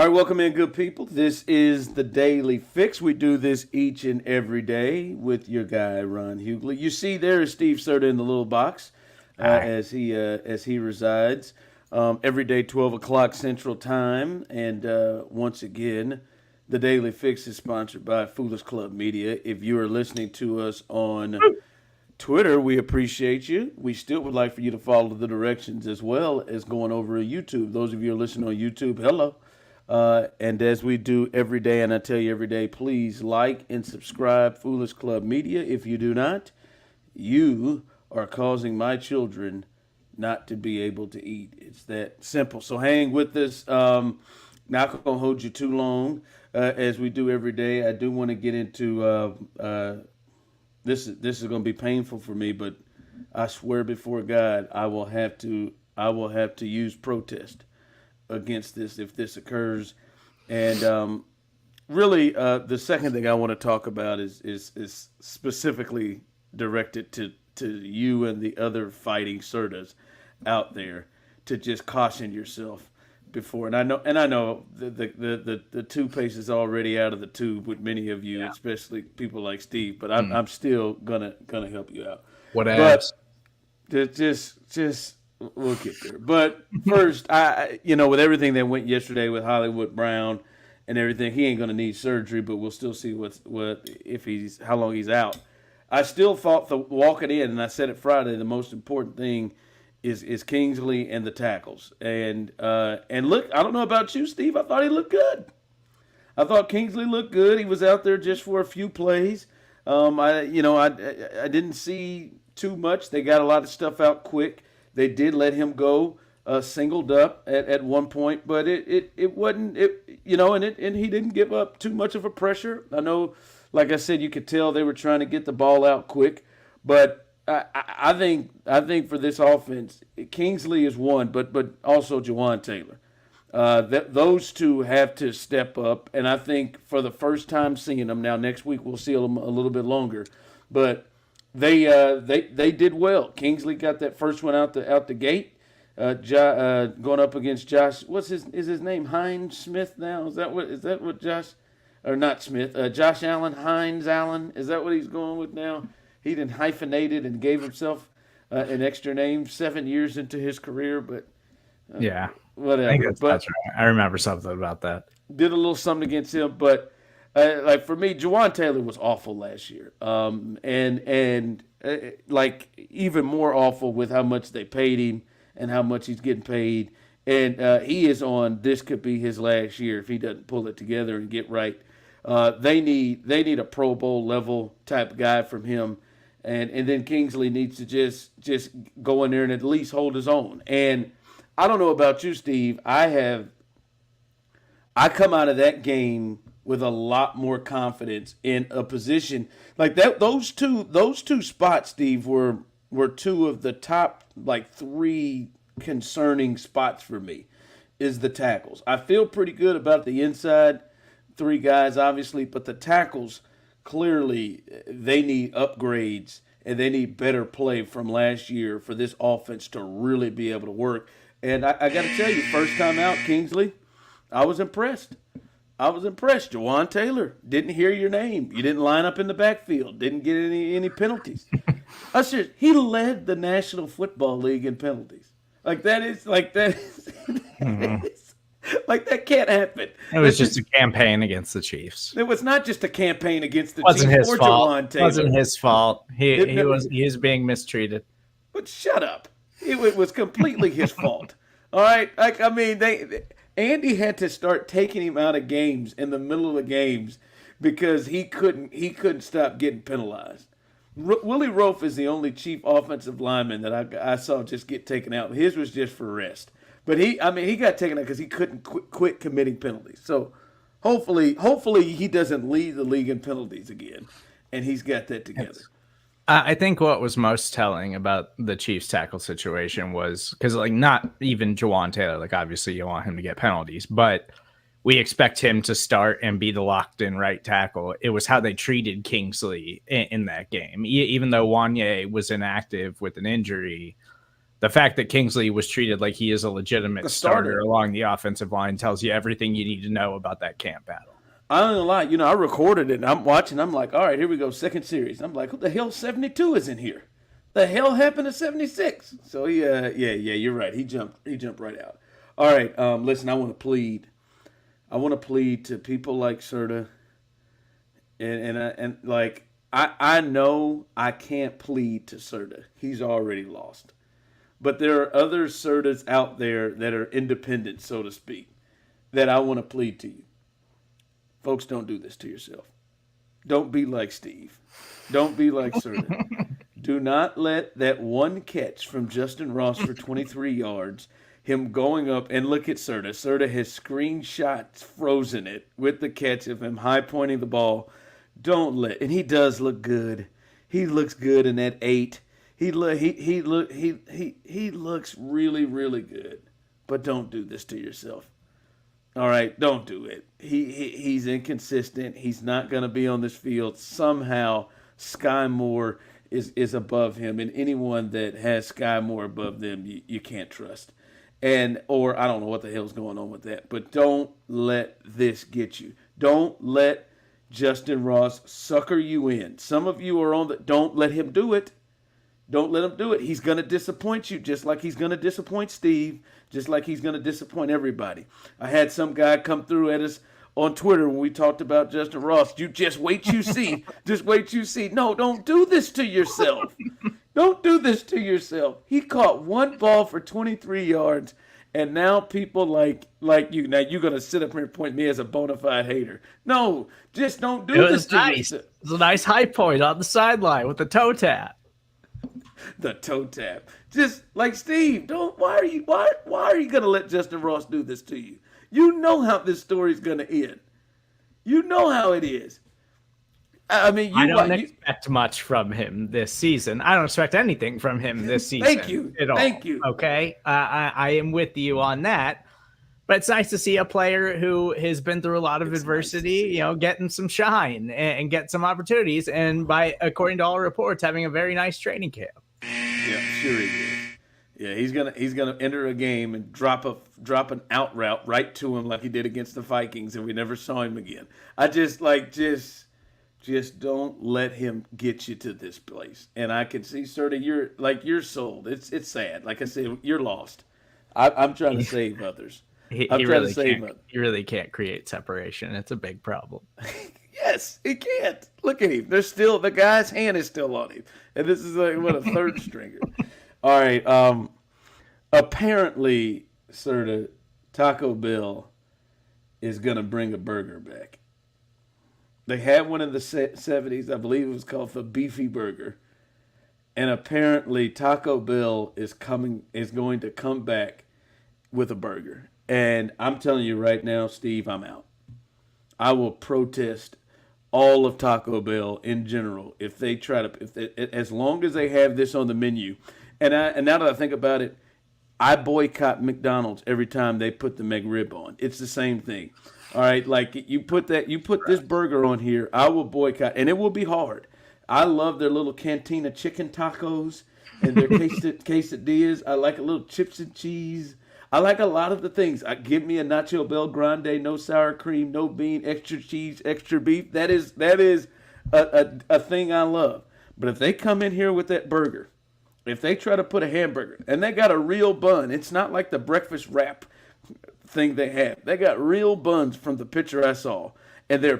All right, welcome in, good people. This is the Daily Fix. We do this each and every day with your guy Ron Hughley. You see, there is Steve Serta in the little box as he resides every day, 12 o'clock Central Time. And once again, the Daily Fix is sponsored by Foolish Club Media. If you are listening to us on Twitter, we appreciate you. We still would like for you to follow the directions as well as going over to YouTube. Those of you who are listening on YouTube, hello. And as we do every day, and I tell you every day, please like and subscribe Foolish Club Media. If you do not, you are causing my children not to be able to eat. It's that simple. So hang with us. Not going to hold you too long as we do every day. I do want to get into this is going to be painful for me, but I swear before God, I will have to use protest against this if this occurs. And really, the second thing I want to talk about is specifically directed to you and the other fighting Sertas out there to just caution yourself before. And I know the toothpaste is already out of the tube with many of you, especially people like Steve. But I'm still gonna help you out. What else? Just we'll get there. But first, with everything that went yesterday with Hollywood Brown and everything, he ain't gonna need surgery. But we'll still see how long he's out. I still thought walking in, and I said it Friday, the most important thing is Kingsley and the tackles. And look, I don't know about you, Steve. I thought he looked good. I thought Kingsley looked good. He was out there just for a few plays. I didn't see too much. They got a lot of stuff out quick. They did let him go singled up at one point, but it wasn't and he didn't give up too much of a pressure. I know, like I said, you could tell they were trying to get the ball out quick, but I think for this offense, Kingsley is one, but also Jawaan Taylor. Those two have to step up, and I think for the first time seeing them now, next week we'll see them a little bit longer, but they did well. Kingsley got that first one out the gate, going up against Josh. Is his name Hines Smith now? Is that what Josh, or not Smith? Josh Allen, Hines Allen. Is that what he's going with now? He didn't hyphenated and gave himself an extra name 7 years into his career, but whatever. I think that's right. I remember something about that. Did a little something against him, but like for me, Jawaan Taylor was awful last year, and like even more awful with how much they paid him and how much he's getting paid, and he is on. This could be his last year if he doesn't pull it together and get right. They need a Pro Bowl level type guy from him. And then Kingsley needs to just go in there and at least hold his own. And I don't know about you, Steve. I come out of that game with a lot more confidence in a position like that. Those two spots, Steve, were two of the top like three concerning spots for me. Is the tackles. I feel pretty good about the inside three guys, obviously, but the tackles. Clearly, they need upgrades and they need better play from last year for this offense to really be able to work. And I got to tell you, first time out, Kingsley, I was impressed. Jawaan Taylor, didn't hear your name. You didn't line up in the backfield. Didn't get any penalties. He led the National Football League in penalties. Like that is. Like that can't happen. It was just a campaign against the Chiefs. It was not just a campaign against the Chiefs. His fault. It wasn't his fault. He was being mistreated. But shut up. It was completely his fault. All right. Like I mean, Andy had to start taking him out of games in the middle of the games because he couldn't stop getting penalized. Willie Rofe is the only Chief offensive lineman that I saw just get taken out. His was just for rest. But he got taken out because he couldn't quit committing penalties. So hopefully he doesn't lead the league in penalties again, and he's got that together. I think what was most telling about the Chiefs tackle situation was because not even Jawaan Taylor, obviously you want him to get penalties, but we expect him to start and be the locked in right tackle. It was how they treated Kingsley in that game. Even though Wanye was inactive with an injury, the fact that Kingsley was treated like he is a legitimate starter along the offensive line tells you everything you need to know about that camp battle. I don't lie. I recorded it, and I'm watching. I'm like, all right, here we go, second series. I'm like, what the hell, 72 is in here? The hell happened to 76? So, yeah, you're right. He jumped right out. All right, listen, I want to plead. To people like Serta, and I know I can't plead to Serta. He's already lost. But there are other Sertas out there that are independent, so to speak, that I want to plead to you. Folks, don't do this to yourself. Don't be like Steve. Don't be like Serta. Do not let that one catch from Justyn Ross for 23 yards, him going up, and look at Serta. Serta has screenshots frozen it with the catch of him high pointing the ball. And he does look good. He looks good in that 8. He looks really, really good. But don't do this to yourself. All right, don't do it. He's inconsistent. He's not going to be on this field. Somehow, Sky Moore is above him, and anyone that has Sky Moore above them, you can't trust. Or I don't know what the hell's going on with that. But don't let this get you. Don't let Justyn Ross sucker you in. Some of you are on the. Don't let him do it. Don't let him do it. He's going to disappoint you just like he's going to disappoint Steve, just like he's going to disappoint everybody. I had some guy come through at us on Twitter when we talked about Justyn Ross. You just wait, you see. Just wait, you see. No, don't do this to yourself. Don't do this to yourself. He caught one ball for 23 yards, and now people like you. Now you're going to sit up here and point me as a bona fide hater. No, just don't do this to yourself. It was a nice high point on the sideline with the toe tap. The toe tap. Just like Steve, why are you gonna let Justyn Ross do this to you? You know how this story's gonna end. You know how it is. I mean, I don't expect much from him this season. I don't expect anything from him this season. Thank you. At all. Thank you. Okay, I am with you on that. But it's nice to see a player who has been through a lot of adversity, nice getting some shine and get some opportunities. And according to all reports, having a very nice training camp. Yeah, sure he is. Yeah, he's gonna enter a game and drop an out route right to him like he did against the Vikings, and we never saw him again. I just don't let him get you to this place. And I can see, Serta, you're sold. It's sad. Like I said, you're lost. I'm trying to save others. He really can't create separation. It's a big problem. Yes, he can't. Look at him. The guy's hand is still on him. And this is a third stringer. All right. Apparently, Serta, Taco Bell is going to bring a burger back. They had one in the 70s. I believe it was called the Beefy Burger. And apparently, Taco Bell is going to come back with a burger. And I'm telling you right now, Steve, I'm out. I will protest all of Taco Bell in general if they try to, as long as they have this on the menu. And now that I think about it, I boycott McDonald's every time they put the McRib on. It's the same thing. All right, like you put this burger on here, I will boycott, and it will be hard. I love their little cantina chicken tacos and their quesadillas. I like a little chips and cheese. I like a lot of the things. Give me a Nacho Bel Grande, no sour cream, no bean, extra cheese, extra beef. That is a thing I love. But if they come in here with that burger, if they try to put a hamburger, and they got a real bun, it's not like the breakfast wrap thing they have. They got real buns from the picture I saw, and they're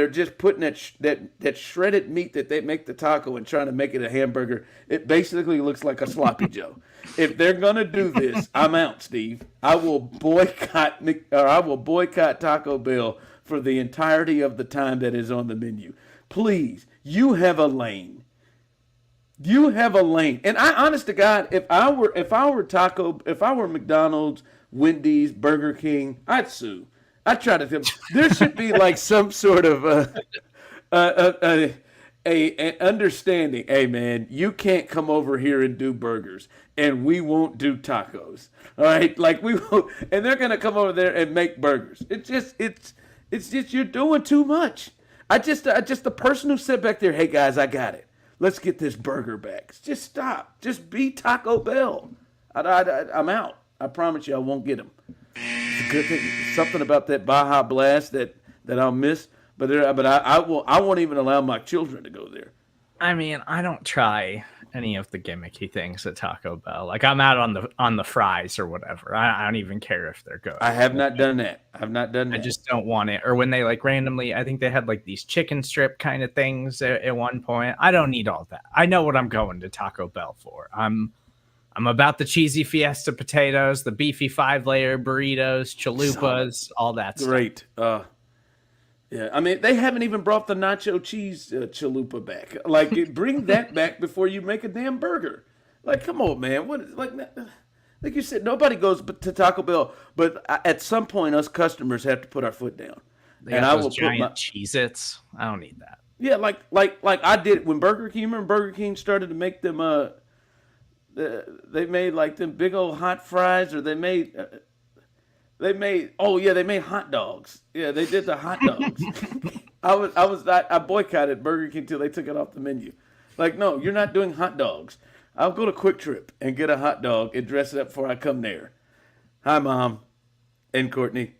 just putting that shredded meat that they make the taco and trying to make it a hamburger. It basically looks like a sloppy Joe. If they're gonna do this, I'm out, Steve. I will boycott Taco Bell for the entirety of the time that is on the menu. Please, you have a lane. You have a lane. And honest to God, if I were McDonald's, Wendy's, Burger King, I'd sue. I'd try to. There should be like some sort of an understanding. Hey man, you can't come over here and do burgers, and we won't do tacos. All right, like we won't, and they're gonna come over there and make burgers. It's just you're doing too much. I just the person who said back there, hey guys, I got it. let's get this burger back. Just stop. Just be Taco Bell. I'm out. I promise you, I won't get them. It's a good thing. Something about that Baja Blast that I'll miss. But I won't even allow my children to go there. I mean, I don't try any of the gimmicky things at Taco Bell. Like I'm out on the fries or whatever. I don't even care if they're good. I have not done that. I've not done that. I just don't want it. Or when they like randomly, I think they had like these chicken strip kind of things at one point. I don't need all that. I know what I'm going to Taco Bell for. I'm about the cheesy fiesta potatoes, the beefy 5-layer burritos, chalupas, all that stuff. Great. Yeah, I mean, they haven't even brought the nacho cheese chalupa back. Like, bring that back before you make a damn burger. Like, come on, man. Like you said, nobody goes to Taco Bell, but at some point, us customers have to put our foot down. And I will giant put Cheez-Its. I don't need that. Yeah, like I did when Burger King. Remember Burger King started to make them. They made like them big old hot fries, or they made. They made hot dogs. Yeah, they did the hot dogs. I boycotted Burger King till they took it off the menu. Like, no, you're not doing hot dogs. I'll go to Quick Trip and get a hot dog and dress it up before I come there. Hi, Mom and Courtney.